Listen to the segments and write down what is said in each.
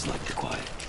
always liked the quiet.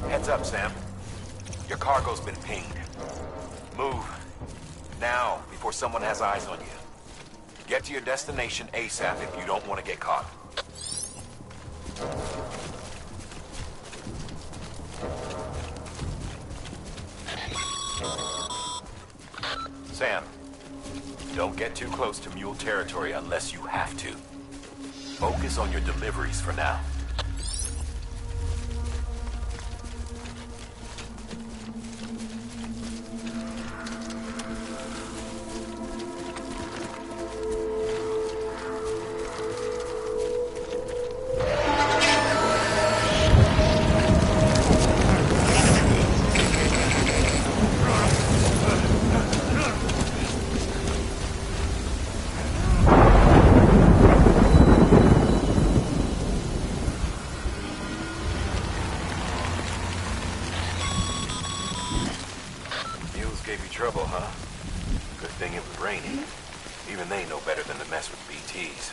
Heads up, Sam. Your cargo's been pinged. Move. Now, before someone has eyes on you. Get to your destination ASAP if you don't want to get caught. Sam, don't get too close to Mule territory unless you have to. Focus on your deliveries for now. Gave you trouble, huh? Good thing it was raining. Even they know better than to mess with BTs.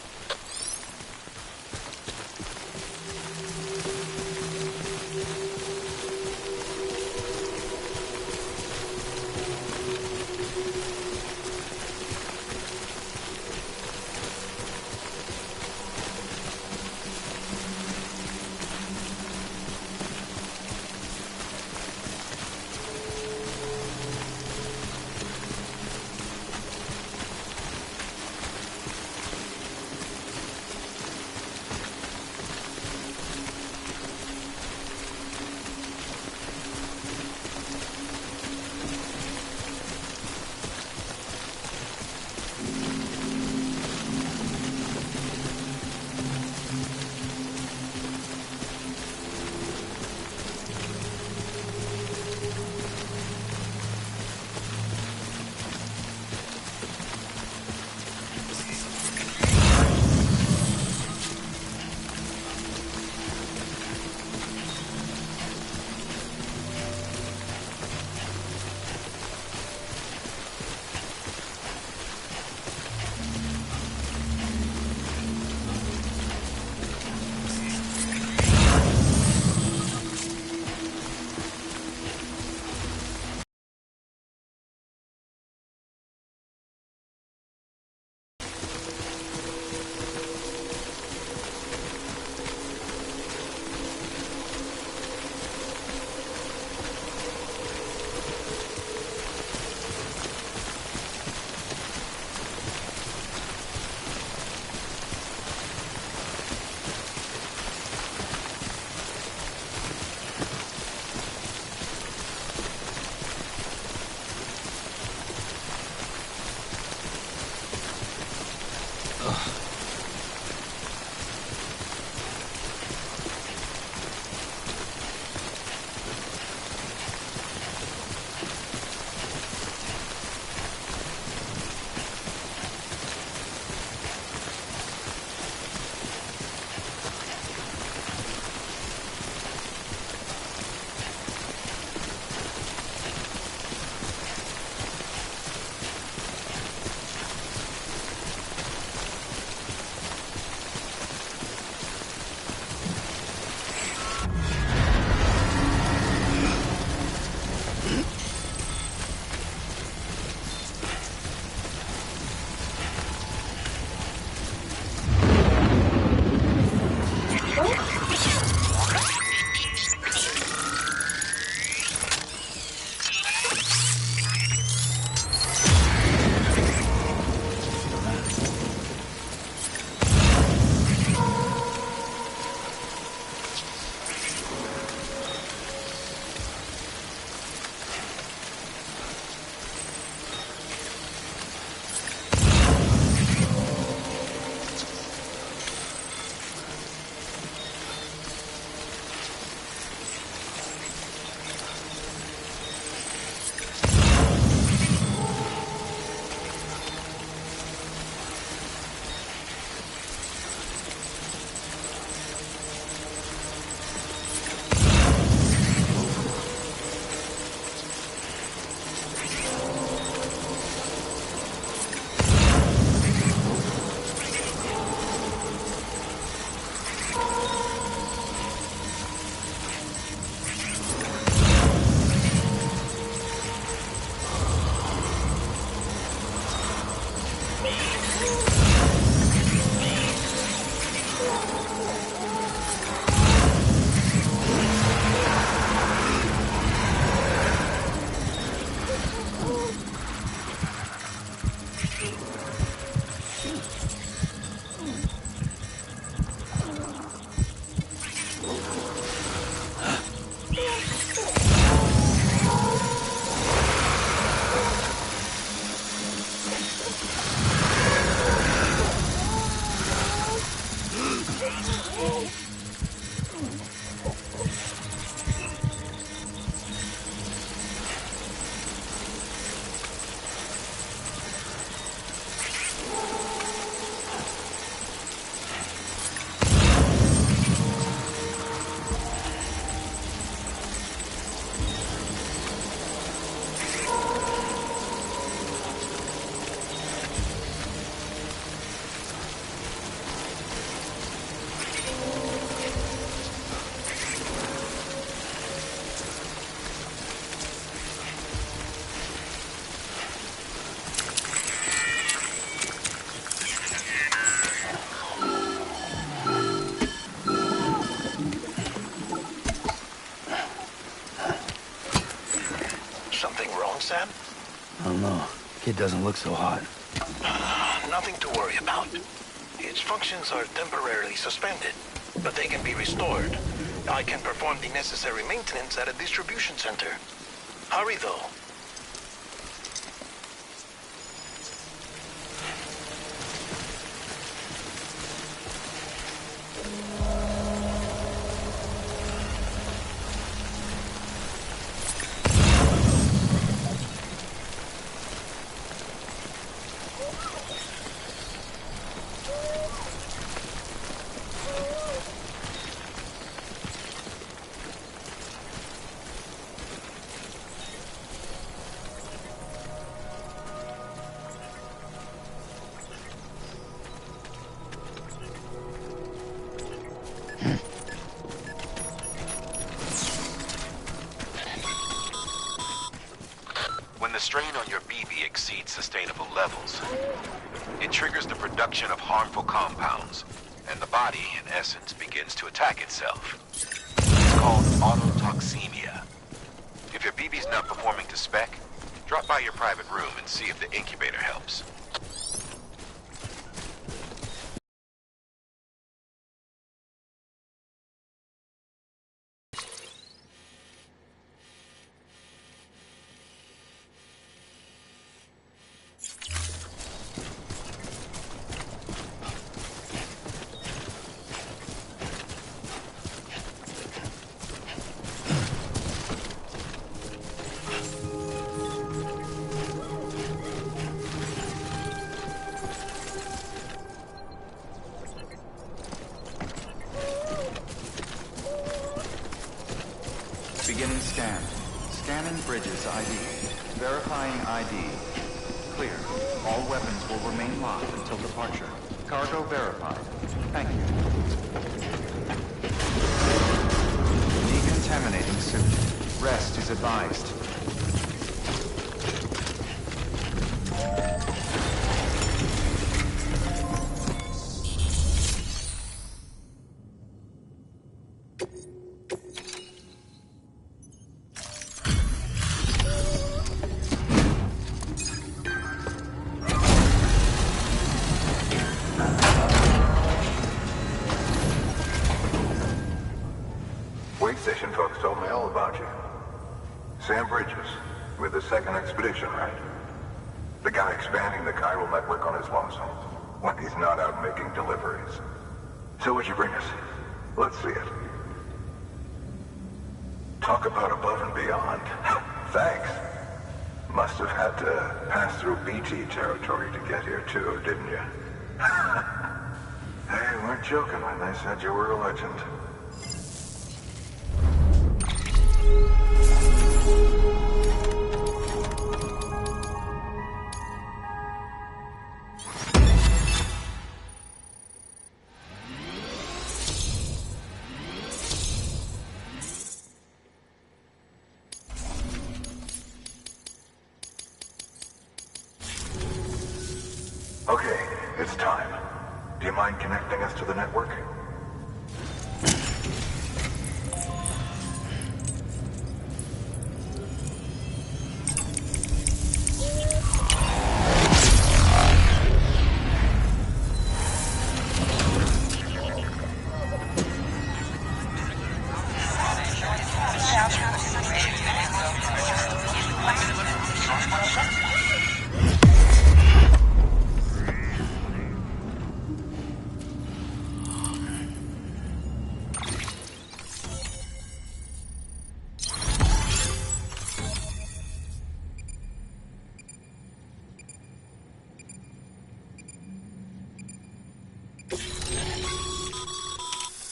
Sam? I don't know. Kid doesn't look so hot. Nothing to worry about. Its functions are temporarily suspended, but they can be restored. I can perform the necessary maintenance at a distribution center. Hurry, though. When the strain on your BB exceeds sustainable levels, it triggers the production of harmful compounds, and the body, in essence, begins to attack itself. It's called autotoxemia. If your BB's not performing to spec, drop by your private room and see if the incubator helps. Command. Scanning Bridges ID. Verifying ID. Clear. All weapons will remain locked until departure. Cargo verified. Thank you. Decontaminating suit. Rest is advised. Wait station folks told me all about you. Sam Bridges, with the second expedition, right? The guy expanding the chiral network on his lonesome, when he's not out making deliveries. So what'd you bring us? Let's see it. Talk about above and beyond. Thanks. Must have had to pass through BT territory to get here too, didn't you? They weren't joking when they said you were a legend. Okay, it's time. Do you mind connecting us to the network?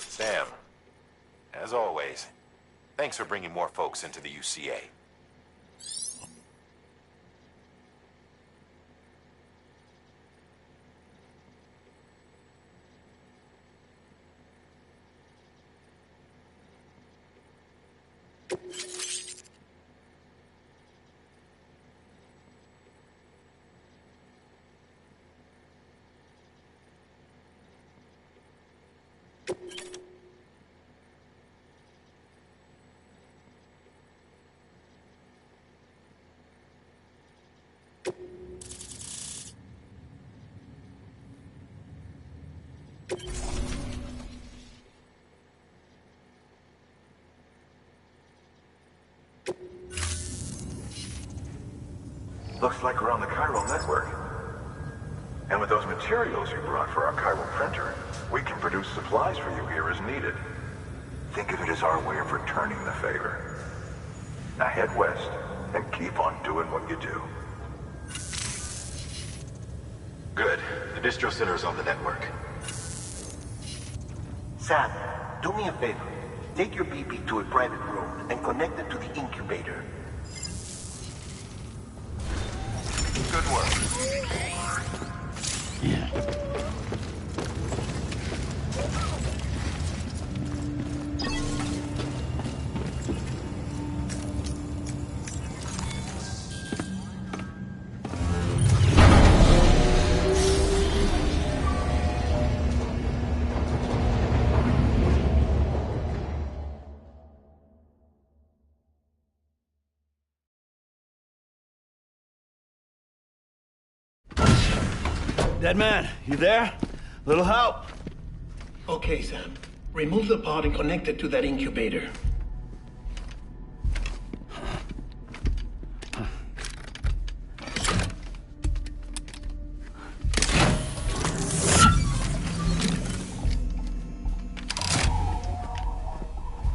Sam, as always, thanks for bringing more folks into the UCA. Looks like we're on the chiral network. And with those materials you brought for our chiral printer, we can produce supplies for you here as needed. Think of it as our way of returning the favor. Now head west and keep on doing what you do. Good. The distro center's on the network. Sam, do me a favor. Take your BB to a private room and connect it to the incubator. Good work. Yeah. Dead man, you there? Little help. Okay, Sam. Remove the pod and connect it to that incubator.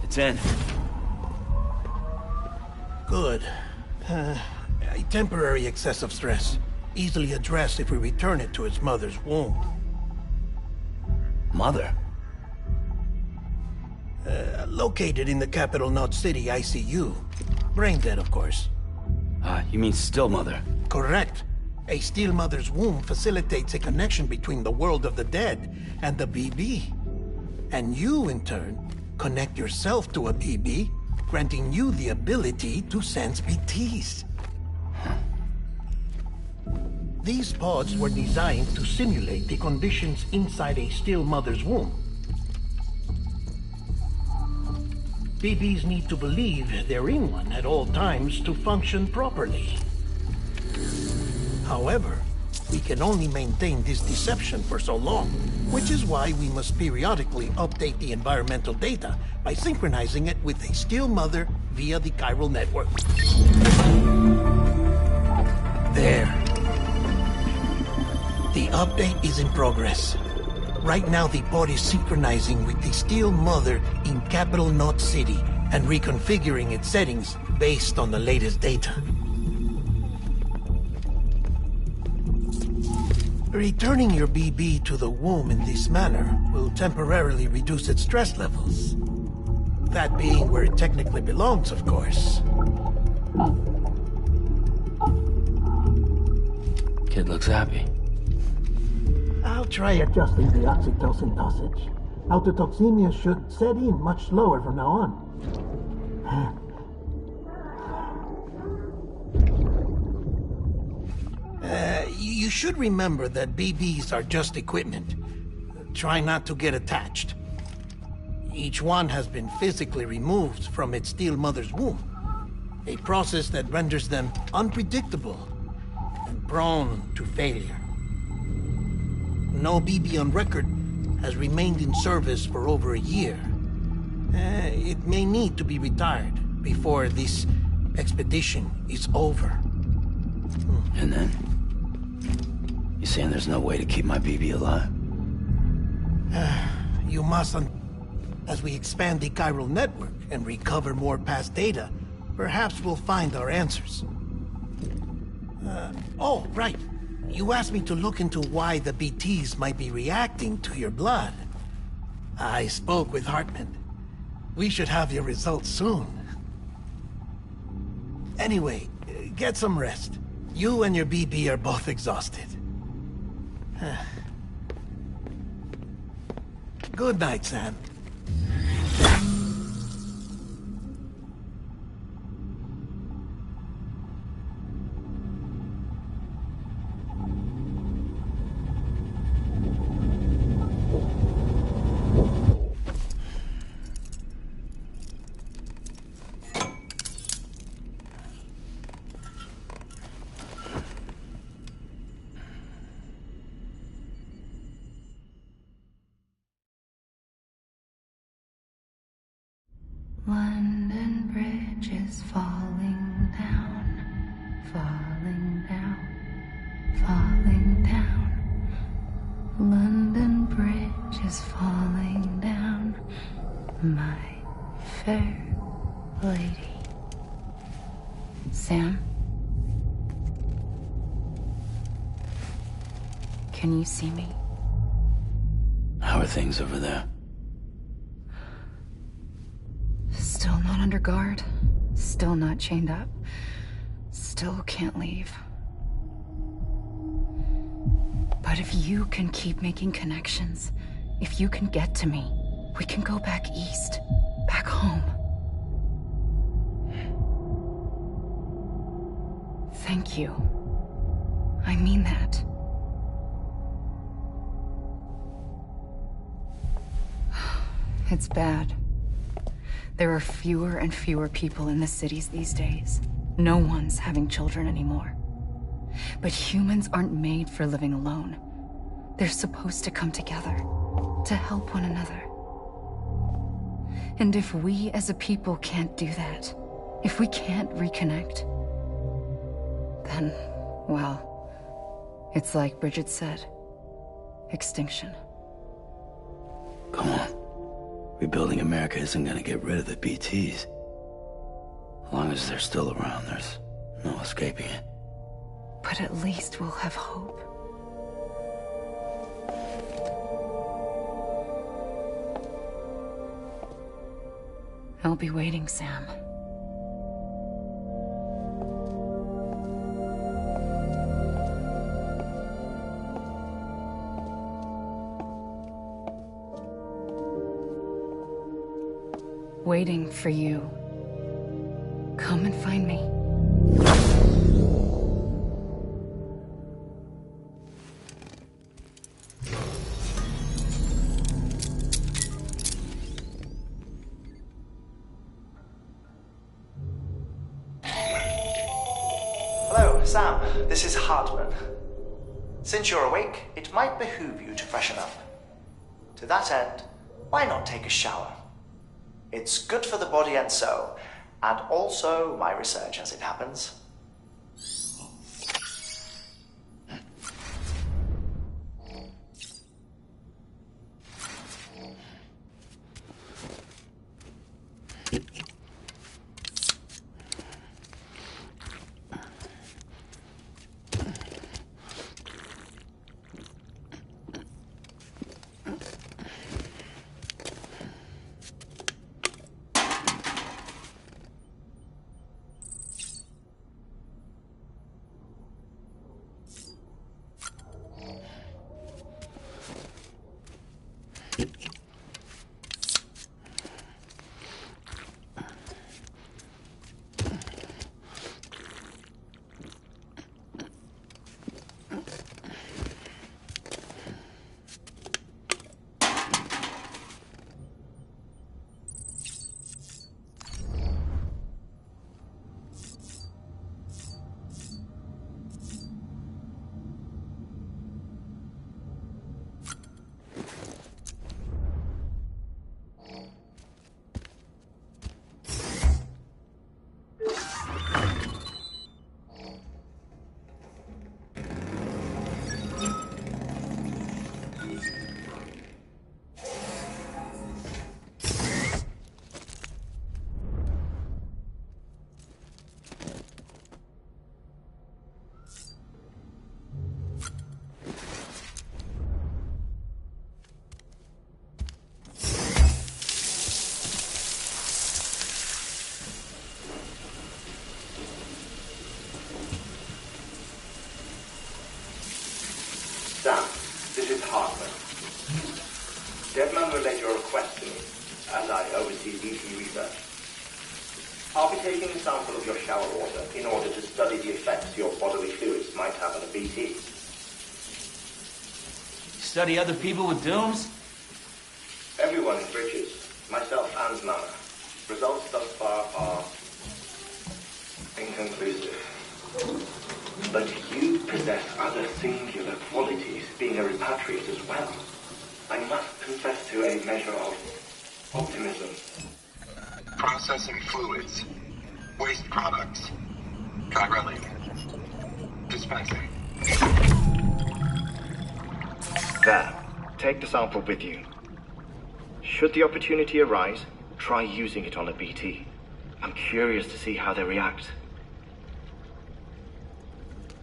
It's in. Good. A temporary excessive stress. Easily addressed if we return it to its mother's womb. Mother? Located in the capital Knot City ICU. Brain dead, of course. You mean Still Mother? Correct. A Steel Mother's womb facilitates a connection between the world of the dead and the BB. And you, in turn, connect yourself to a BB, granting you the ability to sense BTs. These pods were designed to simulate the conditions inside a Steel Mother's womb. BBs need to believe they're in one at all times to function properly. However, we can only maintain this deception for so long, which is why we must periodically update the environmental data by synchronizing it with a Steel Mother via the chiral network. There. The update is in progress. Right now, the pod is synchronizing with the Steel Mother in capital Knot City and reconfiguring its settings based on the latest data. Returning your BB to the womb in this manner will temporarily reduce its stress levels. That being where it technically belongs, of course. Kid looks happy. I'll try adjusting the oxytocin dosage. Autotoxemia should set in much slower from now on. You should remember that BBs are just equipment. Try not to get attached. Each one has been physically removed from its Steel Mother's womb. A process that renders them unpredictable and prone to failure. No BB on record has remained in service for over a year. It may need to be retired before this expedition is over. And then? You saying there's no way to keep my BB alive? You mustn't. As we expand the chiral network and recover more past data, perhaps we'll find our answers. Oh, right. You asked me to look into why the BTs might be reacting to your blood. I spoke with Hartman. We should have your results soon. Anyway, get some rest. You and your BB are both exhausted. Good night, Sam. London Bridge is falling down, falling down, falling down. London Bridge is falling down, my fair lady. Sam? Can you see me? How are things over there? Still not under guard. Still not chained up. Still can't leave. But if you can keep making connections, if you can get to me, we can go back east. Back home. Thank you. I mean that. It's bad. There are fewer and fewer people in the cities these days. No one's having children anymore. But humans aren't made for living alone. They're supposed to come together, to help one another. And if we as a people can't do that, if we can't reconnect, then, well, it's like Bridget said, extinction. Come on. Rebuilding America isn't gonna get rid of the BTs. As long as they're still around, there's no escaping it. But at least we'll have hope. I'll be waiting, Sam. Waiting for you. Come and find me. Hello, Sam. This is Hartman. Since you're awake, it might behoove you to freshen up. To that end, why not take a shower? It's good for the body and soul, and also my research as it happens. Sam, this is Hartman. Deadman relayed your request to me, as I oversee BT research. I'll be taking a sample of your shower water in order to study the effects your bodily fluids might have on a BT. Study other people with dooms? Everyone in Bridges, myself and Mama. Results thus far are inconclusive. But you possess other singular qualities, being a repatriate as well. I must confess to a measure of optimism. Processing fluids. Waste products. Try running. Dispensing. There. Take the sample with you. Should the opportunity arise, try using it on a BT. I'm curious to see how they react.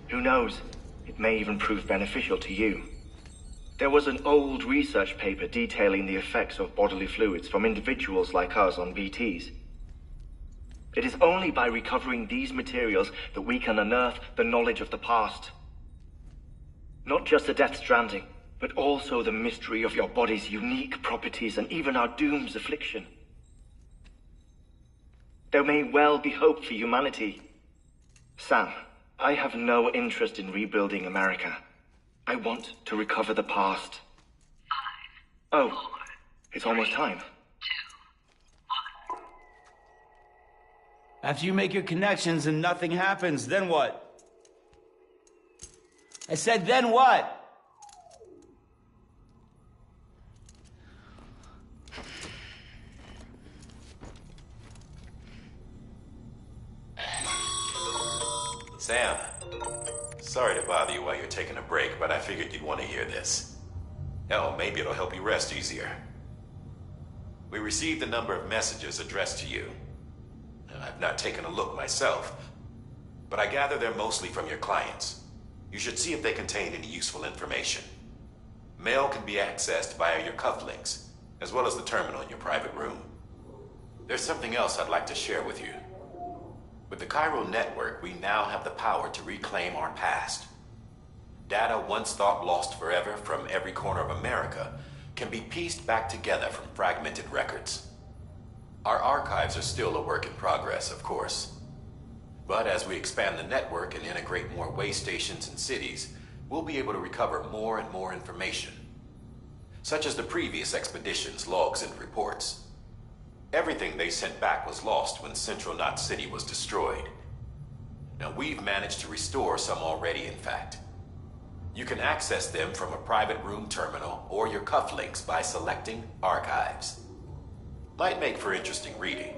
Who knows? It may even prove beneficial to you. There was an old research paper detailing the effects of bodily fluids from individuals like us on BTs. It is only by recovering these materials that we can unearth the knowledge of the past. Not just the Death Stranding, but also the mystery of your body's unique properties and even our doom's affliction. There may well be hope for humanity. Sam, I have no interest in rebuilding America. I want to recover the past. 5, 4, oh, it's almost time. 2, 1. After you make your connections and nothing happens, then what? I said, then what? Sam, sorry to bother you while you're taking a break, but I figured you'd want to hear this. Hell, maybe it'll help you rest easier. We received a number of messages addressed to you. I've not taken a look myself, but I gather they're mostly from your clients. You should see if they contain any useful information. Mail can be accessed via your cufflinks, as well as the terminal in your private room. There's something else I'd like to share with you. With the Chiral Network, we now have the power to reclaim our past. Data once thought lost forever from every corner of America can be pieced back together from fragmented records. Our archives are still a work in progress, of course. But as we expand the network and integrate more way stations and cities, we'll be able to recover more and more information, such as the previous expedition's logs and reports. Everything they sent back was lost when Central Knot City was destroyed. Now, we've managed to restore some already, in fact. You can access them from a private room terminal or your cufflinks by selecting Archives. Might make for interesting reading.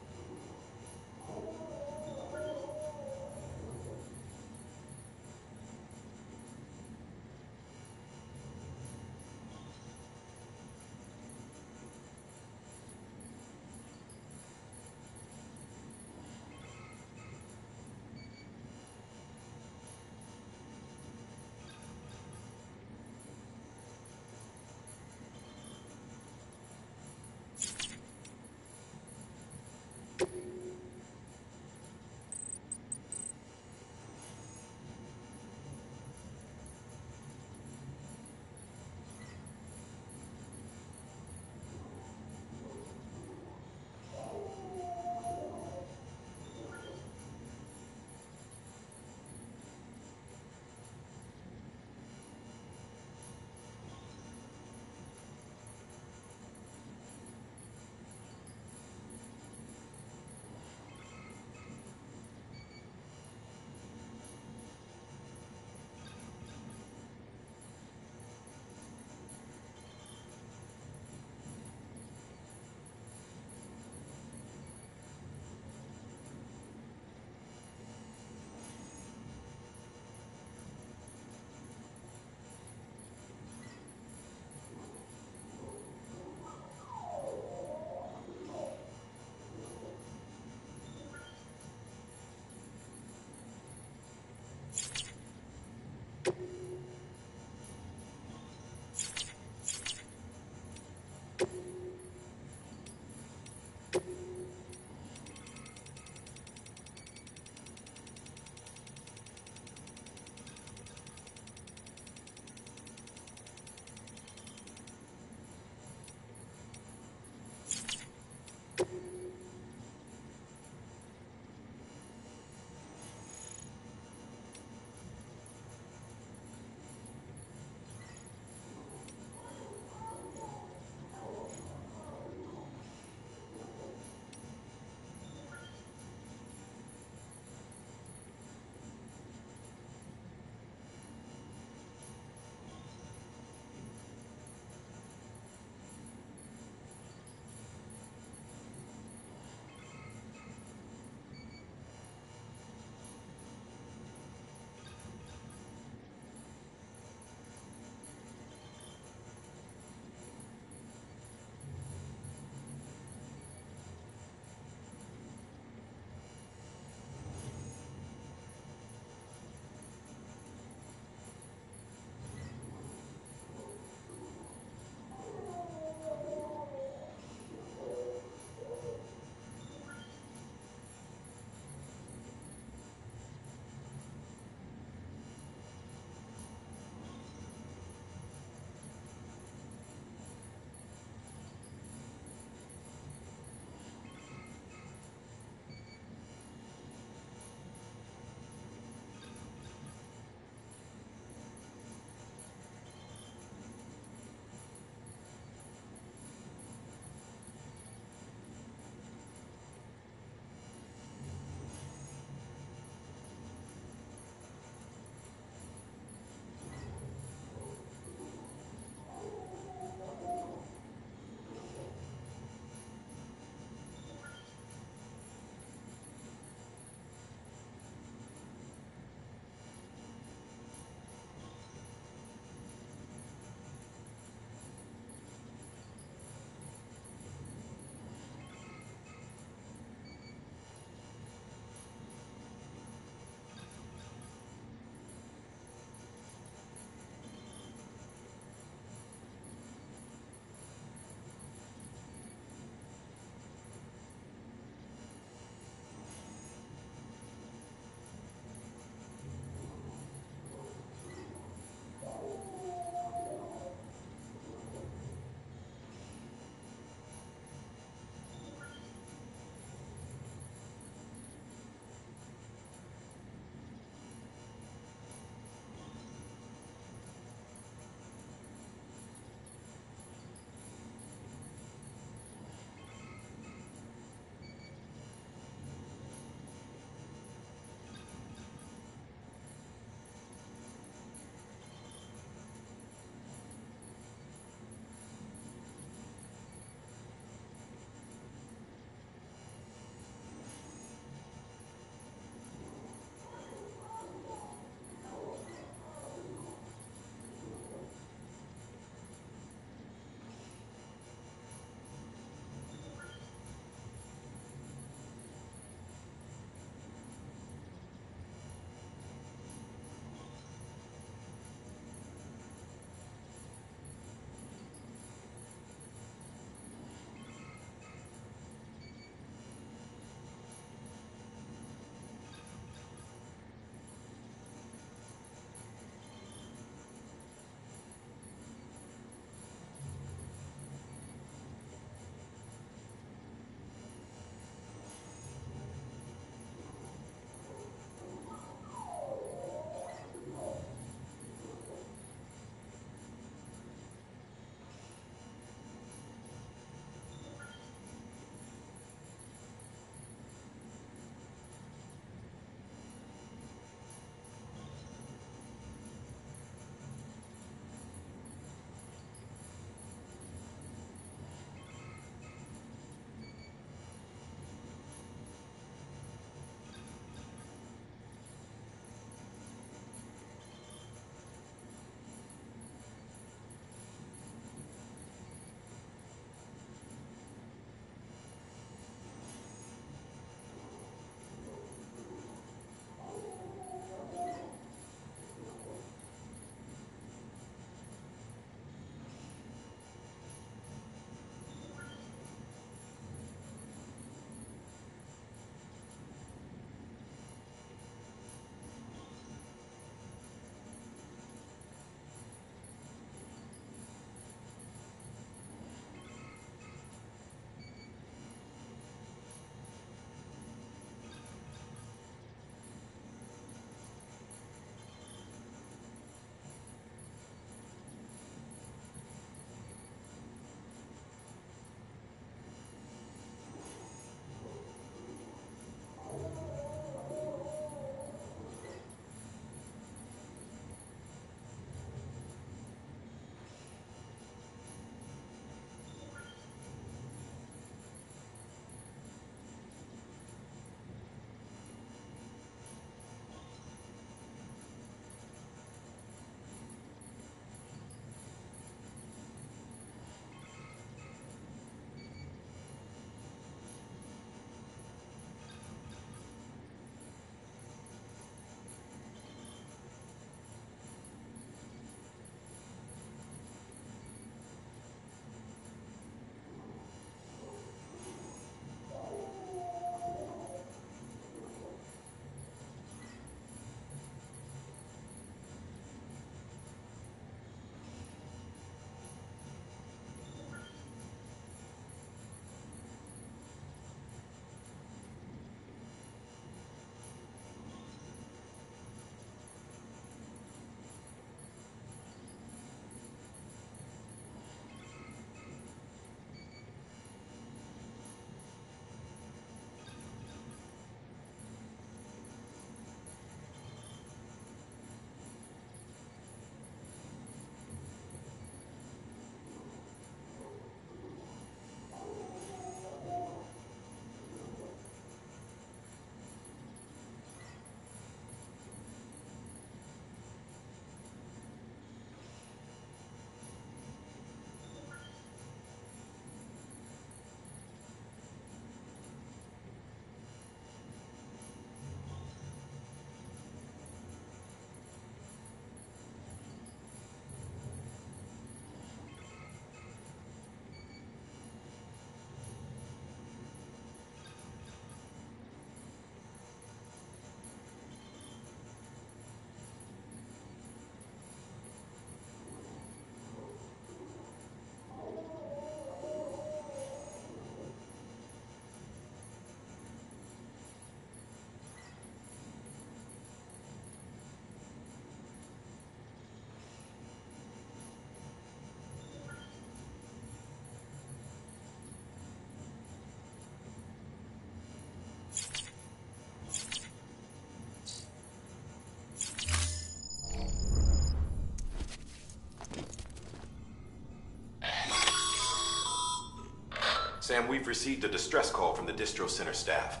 Sam, we've received a distress call from the distro center staff.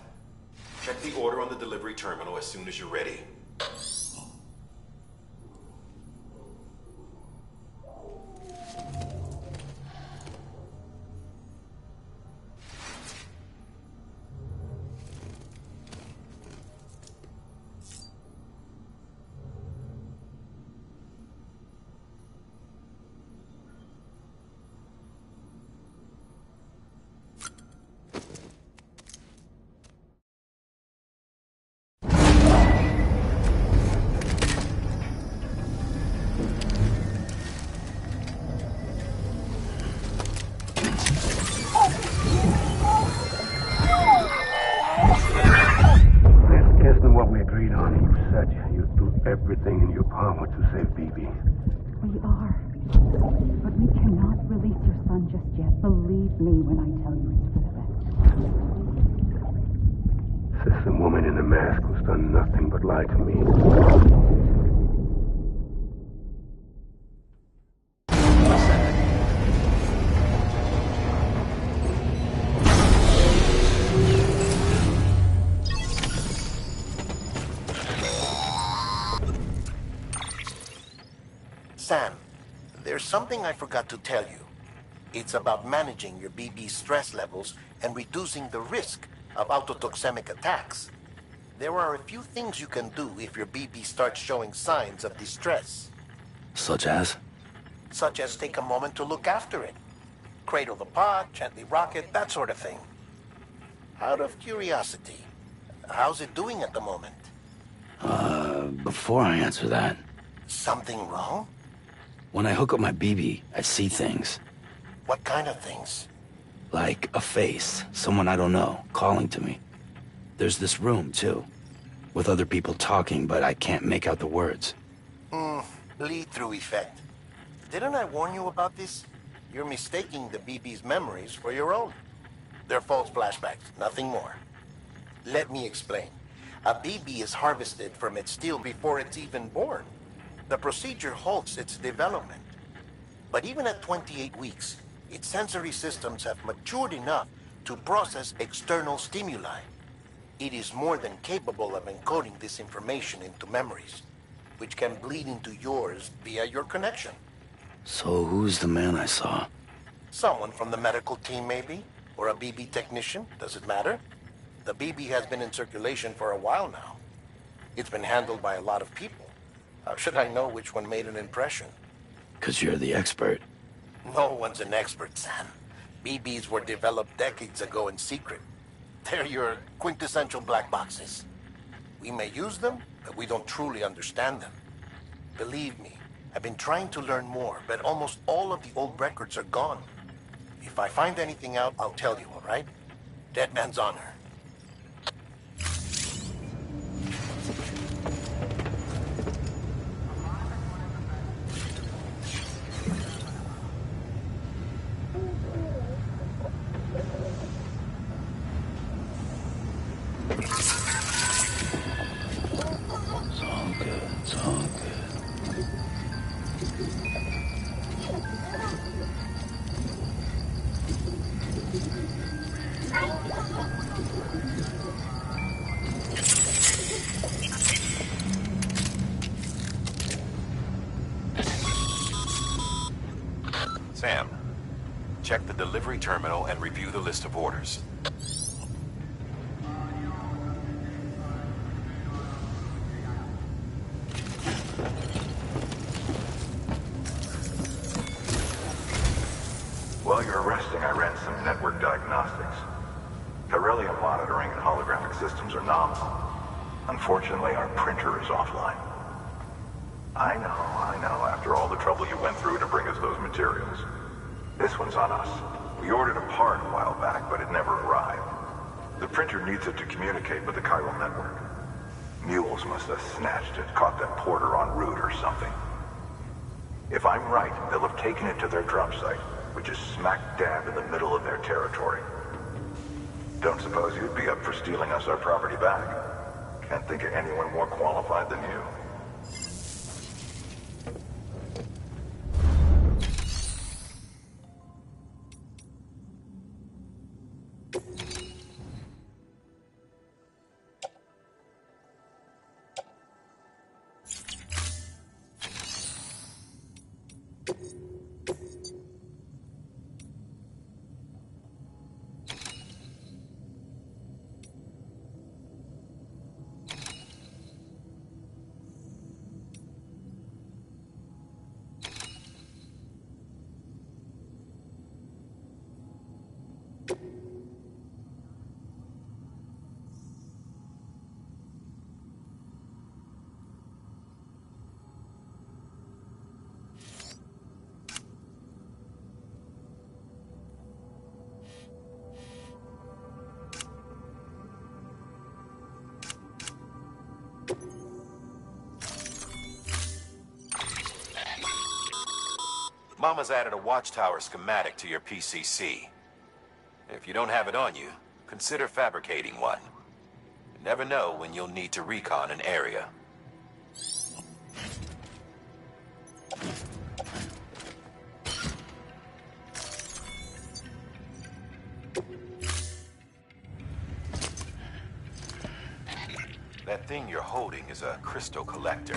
Check the order on the delivery terminal as soon as you're ready. Everything in your power to save BB. We are. But we cannot release your son just yet. Believe me when I tell you it's for the best. This woman in the mask who's done nothing but lie to me. Sam, there's something I forgot to tell you. It's about managing your BB stress levels and reducing the risk of autotoxemic attacks. There are a few things you can do if your BB starts showing signs of distress. Such as? Such as take a moment to look after it. Cradle the pod, gently rock it, that sort of thing. Out of curiosity, how's it doing at the moment? Before I answer that... Something wrong? When I hook up my BB, I see things. What kind of things? Like a face, someone I don't know, calling to me. There's this room, too, with other people talking, but I can't make out the words. Bleed-through effect. Didn't I warn you about this? You're mistaking the BB's memories for your own. They're false flashbacks, nothing more. Let me explain. A BB is harvested from its steel before it's even born. The procedure halts its development. But even at 28 weeks, its sensory systems have matured enough to process external stimuli. It is more than capable of encoding this information into memories, which can bleed into yours via your connection. So who's the man I saw? Someone from the medical team, maybe? Or a BB technician? Does it matter? The BB has been in circulation for a while now. It's been handled by a lot of people. How should I know which one made an impression? 'Cause you're the expert. No one's an expert, Sam. BBs were developed decades ago in secret. They're your quintessential black boxes. We may use them, but we don't truly understand them. Believe me, I've been trying to learn more, but almost all of the old records are gone. If I find anything out, I'll tell you, all right? Dead man's honor. Sam, check the delivery terminal and review the list of orders. While you're resting, I ran some network diagnostics. Beryllium monitoring and holographic systems are nominal. Unfortunately, our printer is offline. I know. After all the trouble you went through to bring us those materials. This one's on us. We ordered a part a while back, but it never arrived. The printer needs it to communicate with the chiral network. Mules must have snatched it, caught that porter en route or something. If I'm right, they'll have taken it to their drop site, which is smack dab in the middle of their territory. Don't suppose you'd be up for stealing us our property back? Can't think of anyone more qualified than you. Mama's added a watchtower schematic to your PCC. If you don't have it on you, consider fabricating one. You never know when you'll need to recon an area. That thing you're holding is a crystal collector.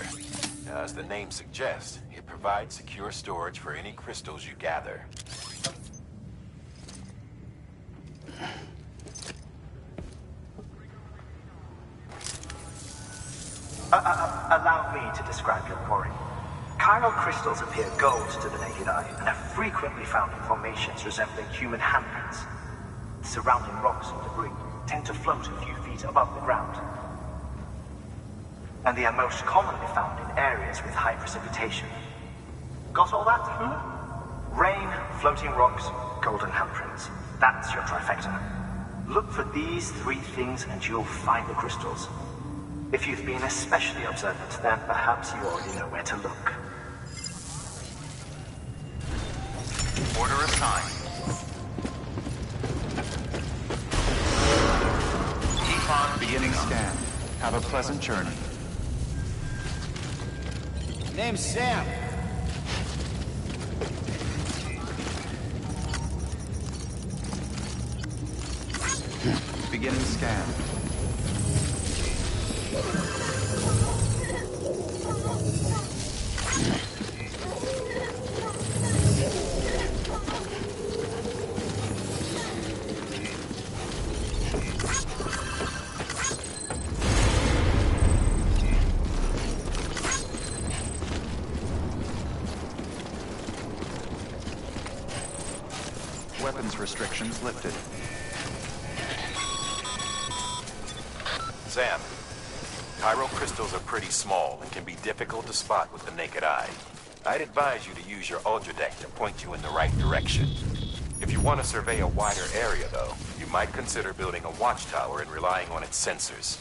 Now, as the name suggests, it provides secure storage for any crystals you gather. Allow me to describe your quarry. Chiral crystals appear gold to the naked eye and are frequently found in formations resembling human handprints. Surrounding rocks and debris tend to float a few feet above the ground. And they are most commonly found in areas with high precipitation. Got all that? Rain, floating rocks, golden handprints. That's your trifecta. Look for these three things and you'll find the crystals. If you've been especially observant, then perhaps you already know where to look. Order assigned. Econ beginning scan. Have a pleasant journey. Name's Sam. Beginning scan. Weapons restrictions lifted. Sam, chiral crystals are pretty small and can be difficult to spot with the naked eye. I'd advise you to use your Ultradeck to point you in the right direction. If you want to survey a wider area, though, you might consider building a watchtower and relying on its sensors.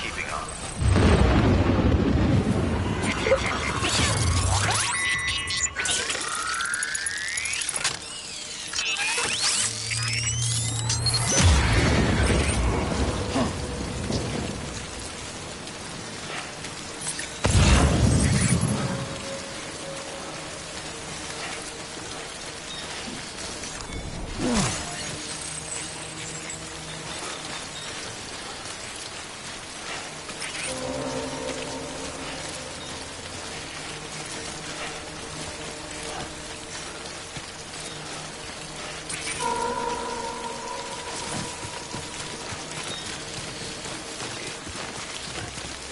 Keeping up.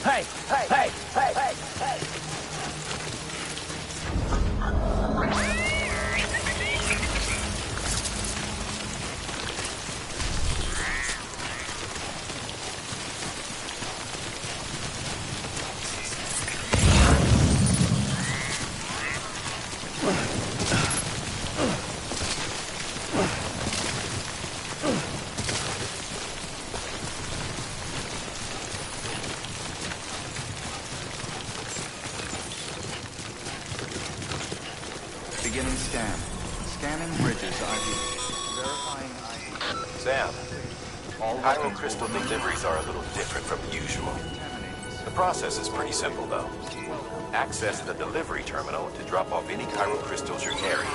Hey, hey, hey, hey, hey, hey. Beginning scan. Scanning bridges ID. Verifying ID. Sam, chiral crystal deliveries are a little different from usual. The process is pretty simple, though. Access the delivery terminal to drop off any chiral crystals you're carrying.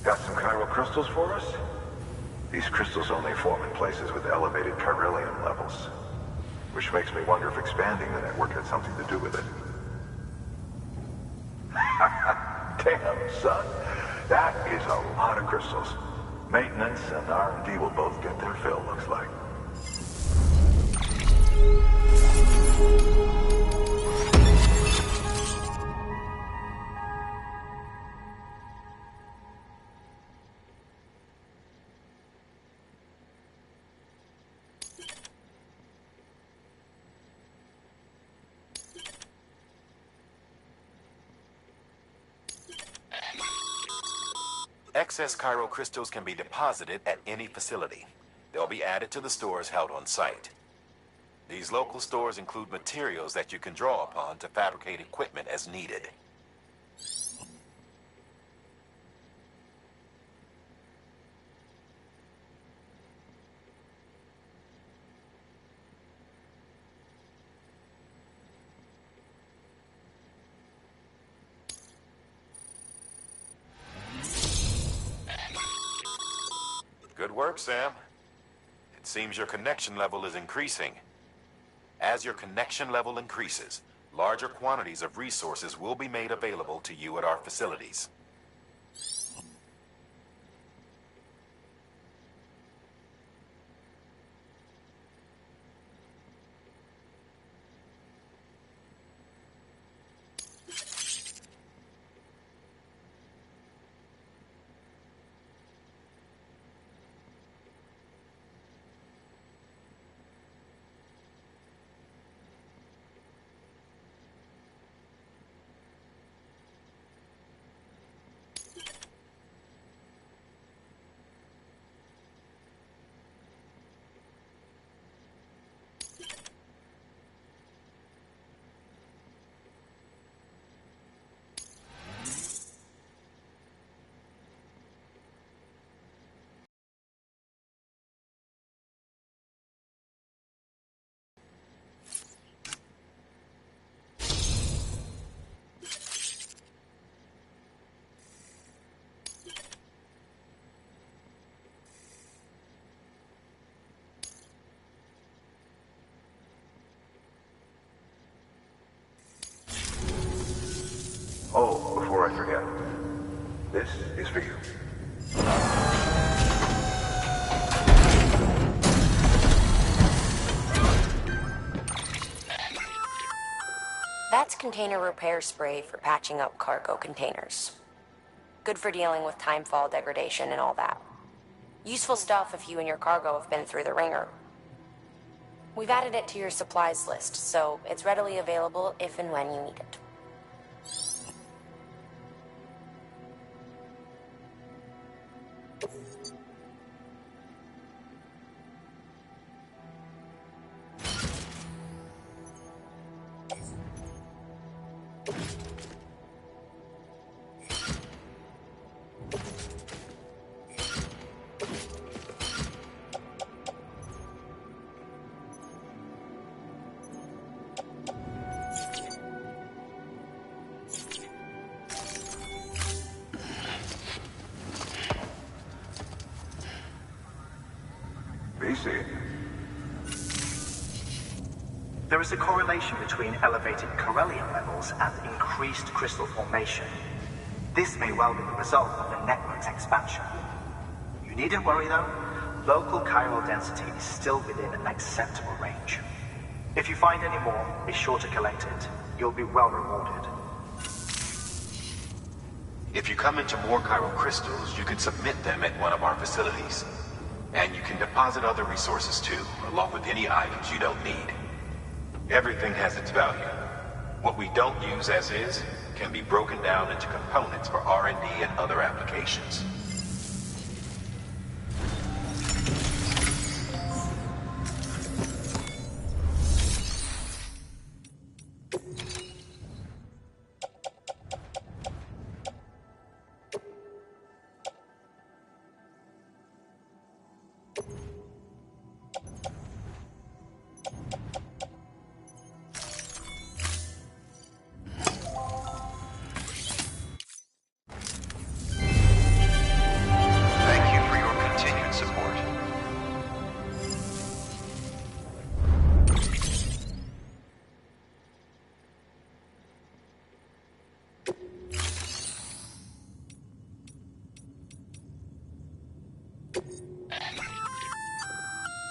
Got some chiral crystals for us? These crystals only form in places with elevated chiralium levels. Which makes me wonder if expanding the network had something to do with it. Damn, son. That is a lot of crystals. Maintenance and R&D will both get their fill, looks like. Excess chiral crystals can be deposited at any facility. They'll be added to the stores held on site. These local stores include materials that you can draw upon to fabricate equipment as needed. Good work, Sam. It seems your connection level is increasing. As your connection level increases, larger quantities of resources will be made available to you at our facilities. Oh, before I forget, this is for you. That's container repair spray for patching up cargo containers. Good for dealing with timefall degradation and all that. Useful stuff if you and your cargo have been through the ringer. We've added it to your supplies list, so it's readily available if and when you need it. BC. There is a correlation between elevated chiralium levels and increased crystal formation. This may well be the result of the network's expansion. You needn't worry though. Local chiral density is still within an acceptable range. If you find any more, be sure to collect it. You'll be well rewarded. If you come into more chiral crystals, you can submit them at one of our facilities. And you can deposit other resources too, along with any items you don't need. Everything has its value. What we don't use as is can be broken down into components for R&D and other applications.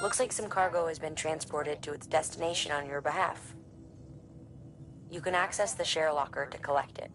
Looks like some cargo has been transported to its destination on your behalf. You can access the share locker to collect it.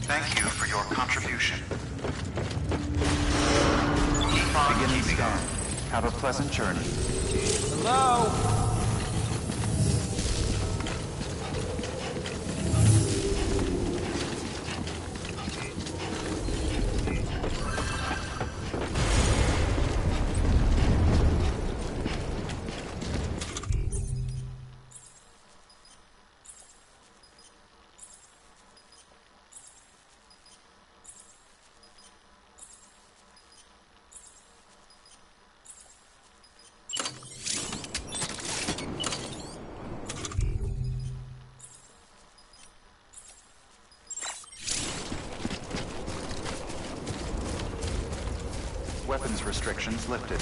Thank you for your contribution. Beginning scan. Have a pleasant journey. Hello? Weapons restrictions lifted.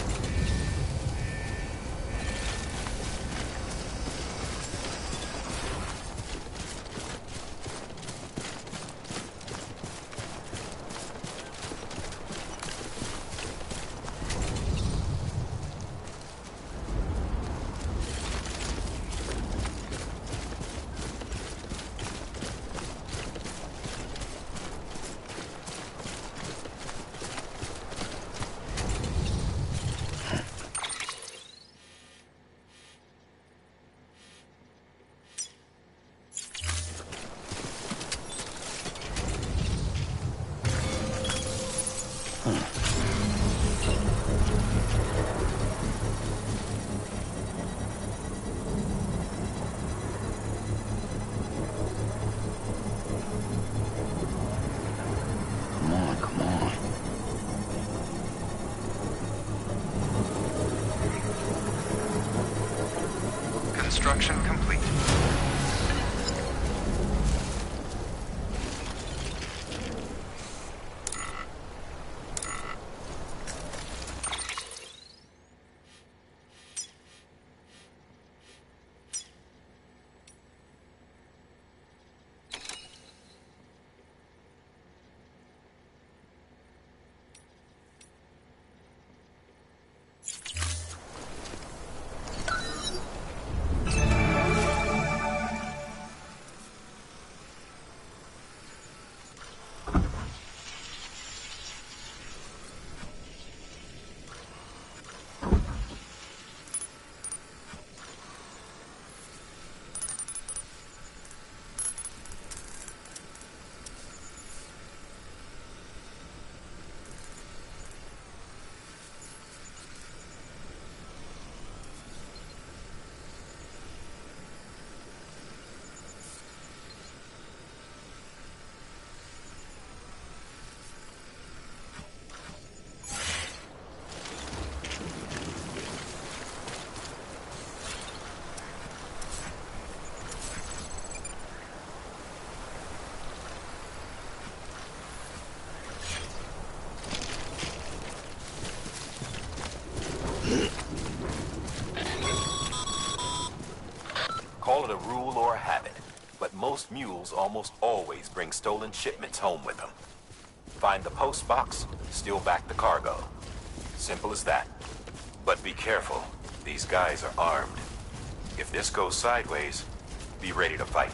Construction complete. Call it a rule or a habit, but most mules almost always bring stolen shipments home with them. Find the post box, steal back the cargo. Simple as that. But be careful. These guys are armed. If this goes sideways, be ready to fight.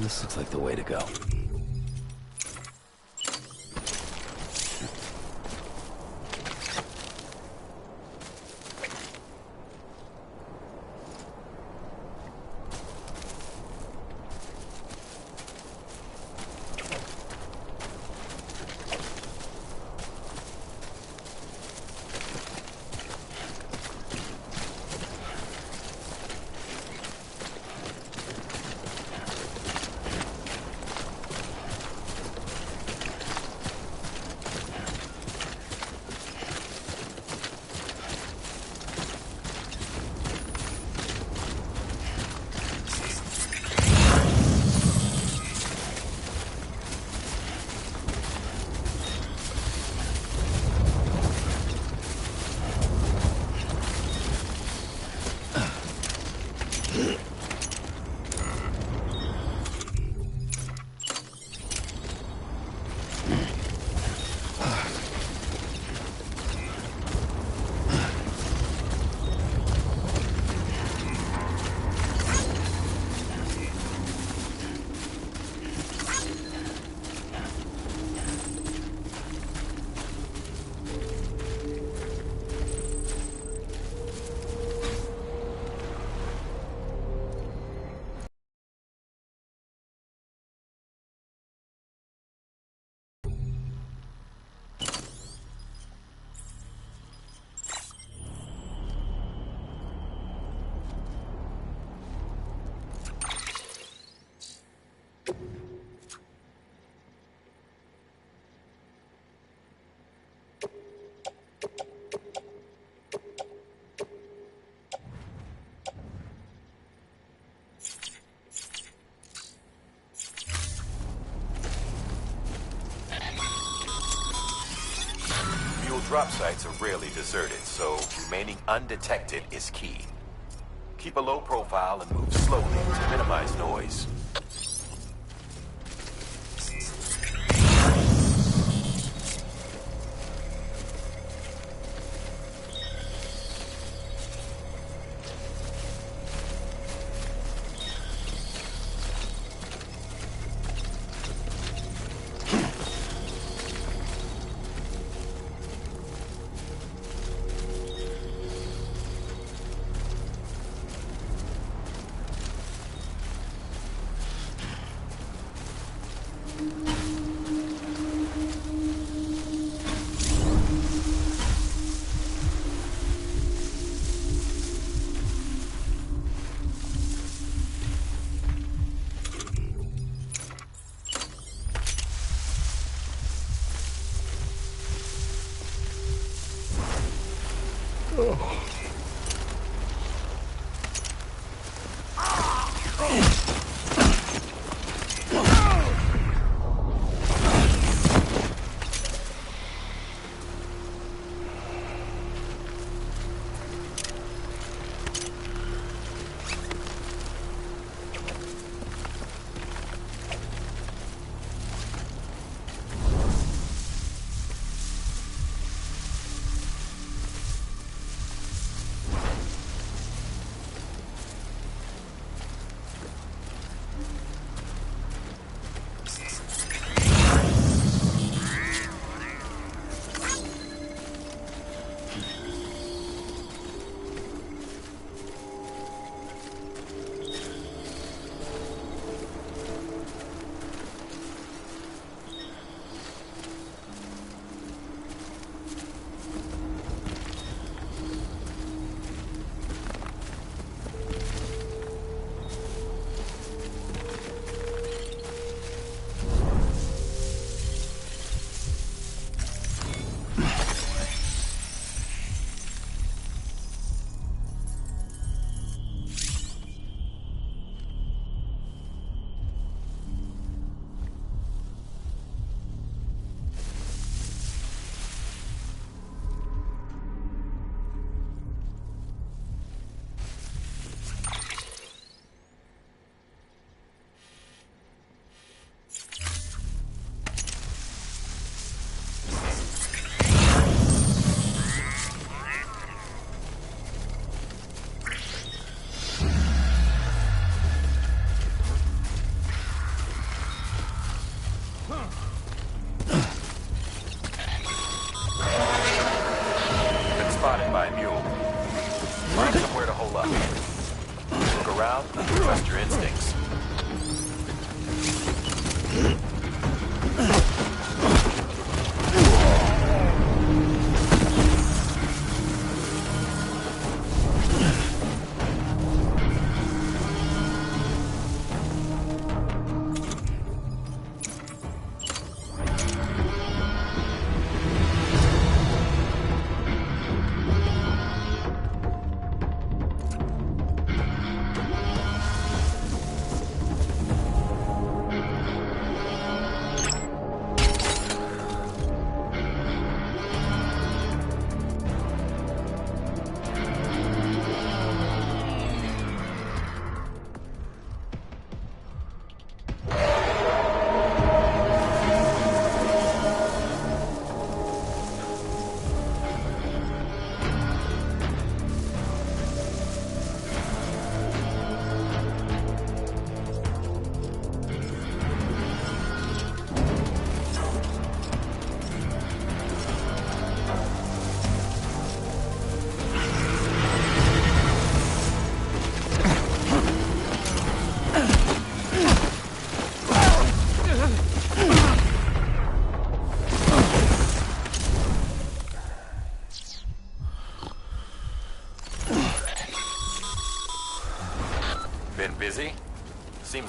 This looks like the way to go. Drop sites are rarely deserted, so remaining undetected is key. Keep a low profile and move slowly to minimize noise.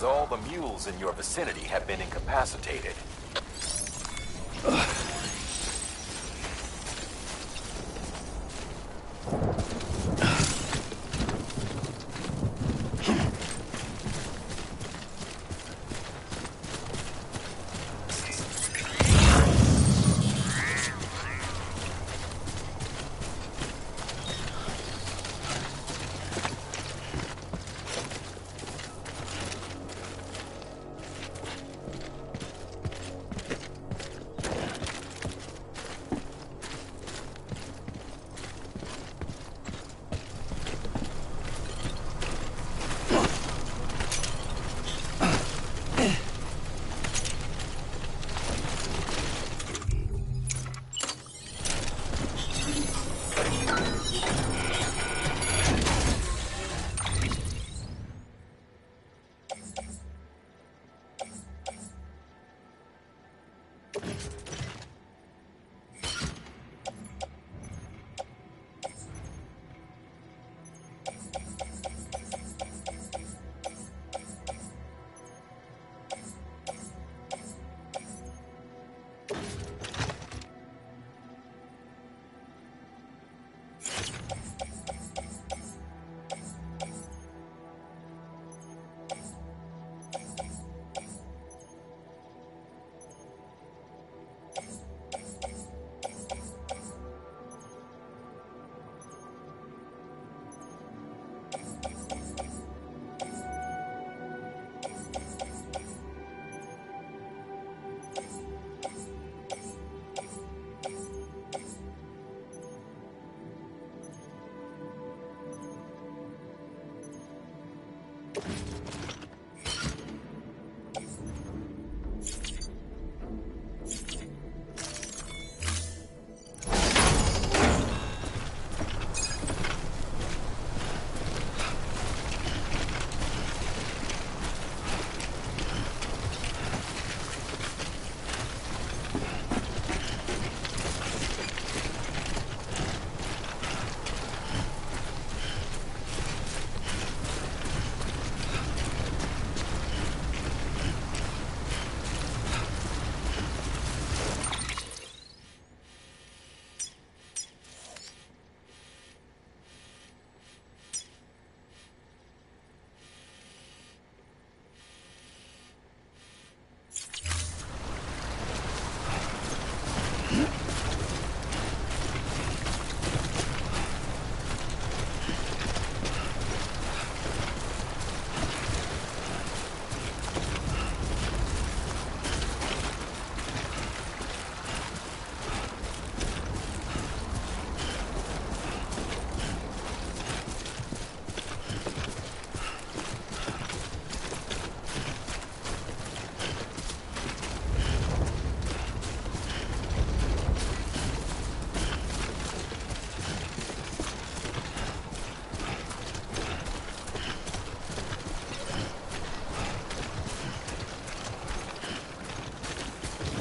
means all the mules in your vicinity have been incapacitated.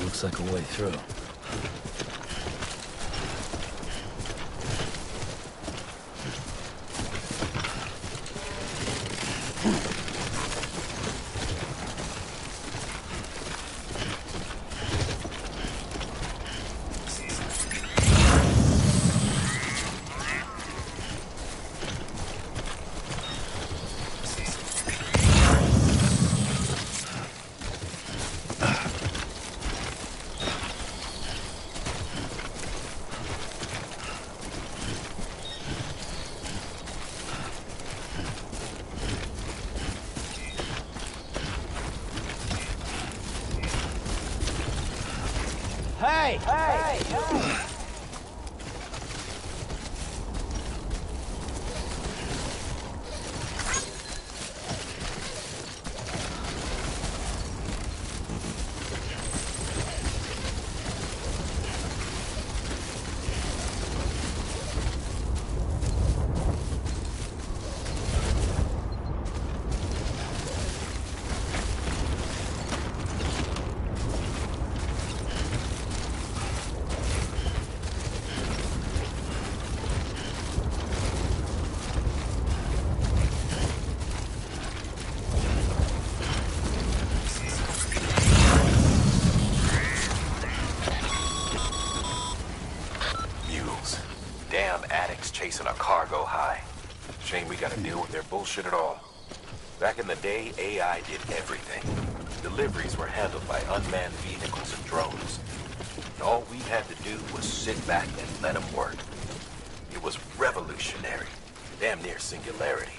Looks like a way through. Hey! Hey! Hey! chasing a cargo high. Shame we gotta deal with their bullshit at all. Back in the day, AI did everything. Deliveries were handled by unmanned vehicles and drones. And all we had to do was sit back and let them work. It was revolutionary. Damn near singularity.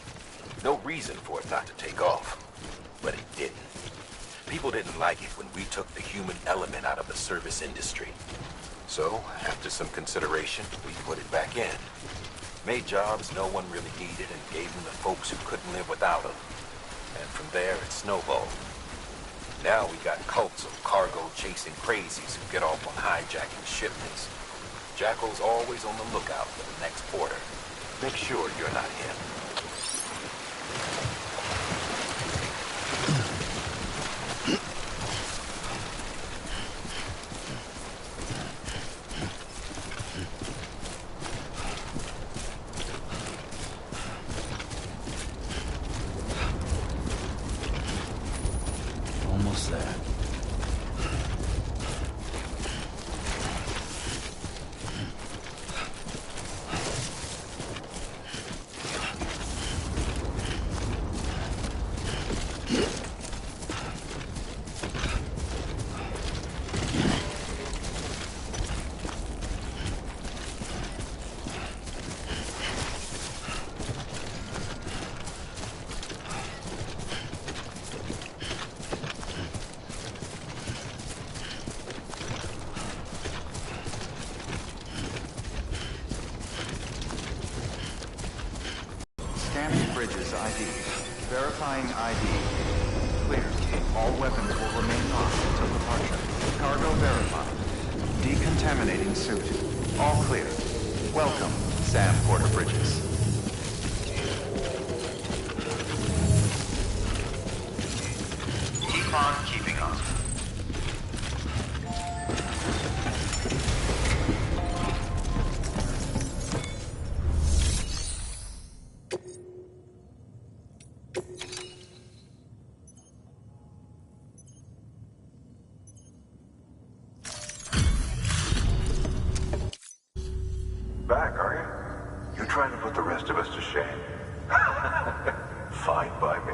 No reason for it not to take off. But it didn't. People didn't like it when we took the human element out of the service industry. So, after some consideration, we put it back in. Made jobs no one really needed and gave them to folks who couldn't live without them. And from there, it snowballed. Now we got cults of cargo-chasing crazies who get off on hijacking shipments. Jackal's always on the lookout for the next order. Make sure you're not him. Almost there. Scanning Bridges ID. Verifying ID. Clear. All weapons will remain locked until departure. Cargo verified. Decontaminating suit. All clear. Welcome, Sam Porter Bridges. Keep on keeping on. Back, are you? You trying to put the rest of us to shame? Fine by me.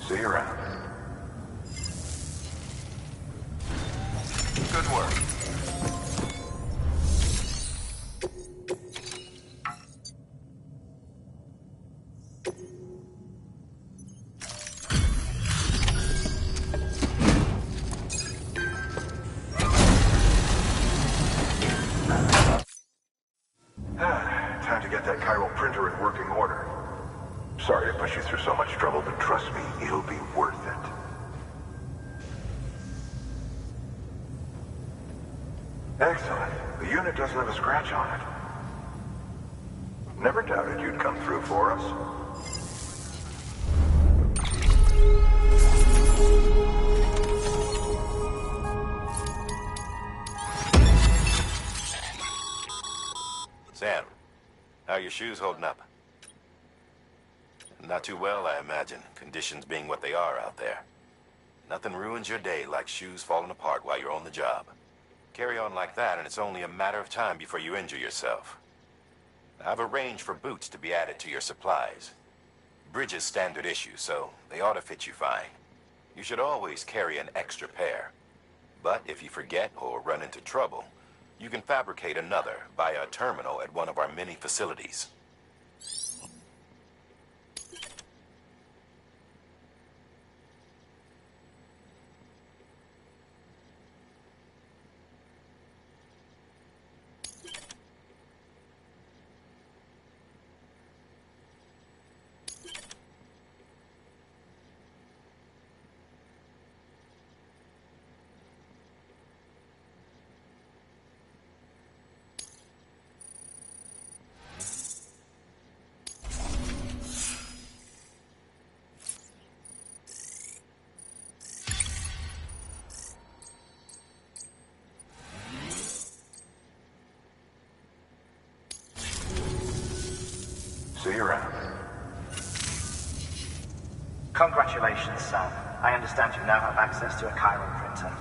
See you around. Good work. Time to get that chiral printer in working order. Sorry to put you through so much trouble, but trust me, it'll be worth it. Excellent. The unit doesn't have a scratch on it. Never doubted you'd come through for us. Sam, how are your shoes holding up? Not too well, I imagine, conditions being what they are out there. Nothing ruins your day like shoes falling apart while you're on the job. Carry on like that, and it's only a matter of time before you injure yourself. I've arranged for boots to be added to your supplies. Bridges standard issue, so they ought to fit you fine. You should always carry an extra pair. But if you forget or run into trouble, you can fabricate another via a terminal at one of our many facilities. Congratulations, Sam. I understand you now have access to a chiral printer.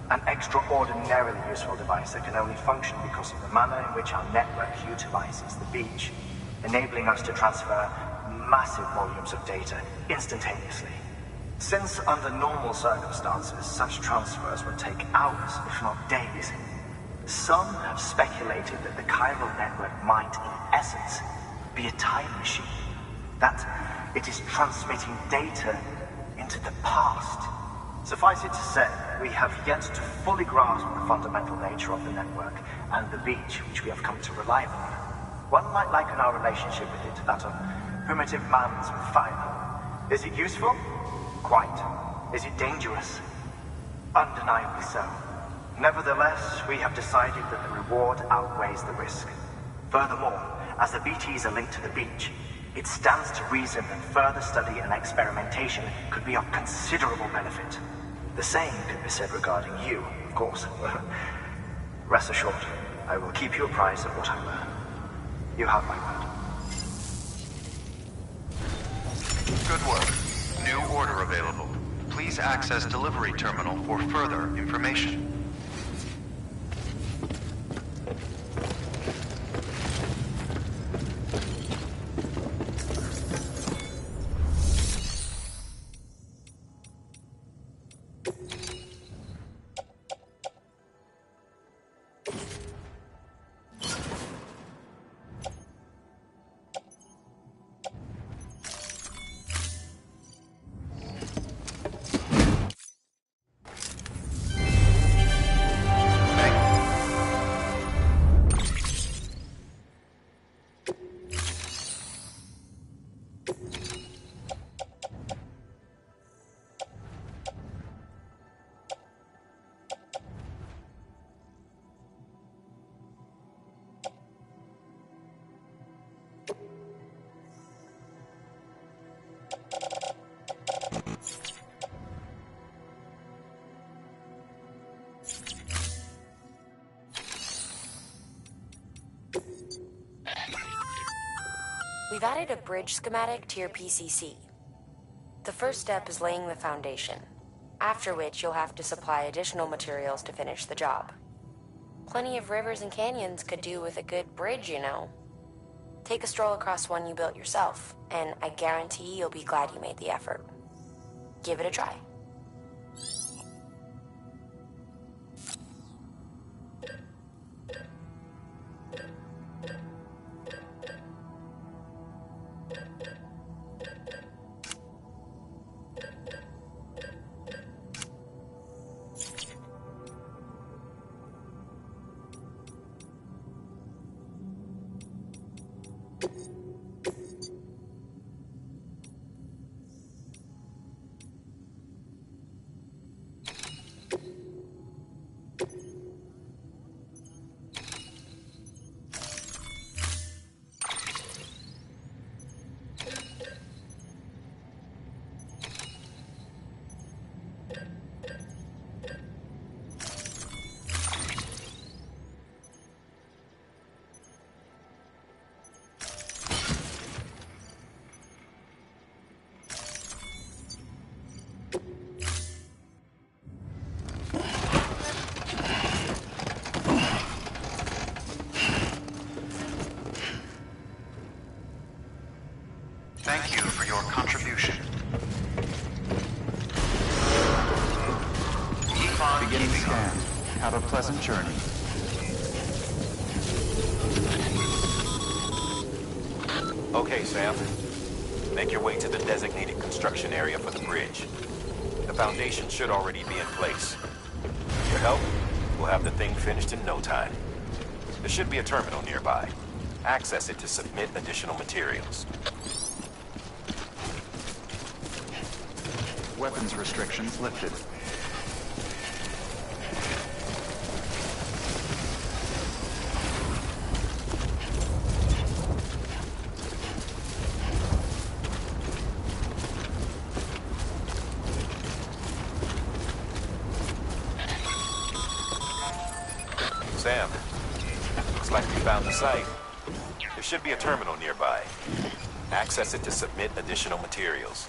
An extraordinarily useful device that can only function because of the manner in which our network utilizes the beach, enabling us to transfer massive volumes of data instantaneously. Since under normal circumstances, such transfers would take hours, if not days, some have speculated that the chiral network might, in essence, be a time machine. That it is transmitting data into the past. Suffice it to say, we have yet to fully grasp the fundamental nature of the network and the beach which we have come to rely on. One might liken our relationship with it to that of primitive man's with fire. Is it useful? Quite. Is it dangerous? Undeniably so. Nevertheless, we have decided that the reward outweighs the risk. Furthermore, as the BTs are linked to the beach, it stands to reason that further study and experimentation could be of considerable benefit. The same could be said regarding you, of course. Rest assured, I will keep you apprised of what I learn. You have my word. Good work. New order available. Please access delivery terminal for further information. We've added a bridge schematic to your PCC. The first step is laying the foundation, after which you'll have to supply additional materials to finish the job. Plenty of rivers and canyons could do with a good bridge, you know. Take a stroll across one you built yourself, and I guarantee you'll be glad you made the effort. Give it a try. Thank you for your contribution. Beginning scan. Have a pleasant journey. Okay, Sam. Make your way to the designated construction area for the bridge. The foundation should already be in place. With your help, we'll have the thing finished in no time. There should be a terminal nearby. Access it to submit additional materials. Weapons restrictions lifted. Sam, looks like we found the site. There should be a terminal nearby. Access it to submit additional materials.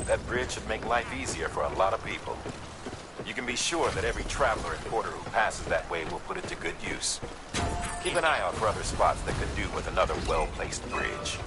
That bridge should make life easier for a lot of people. You can be sure that every traveler and porter who passes that way will put it to good use. Keep an eye out for other spots that could do with another well-placed bridge.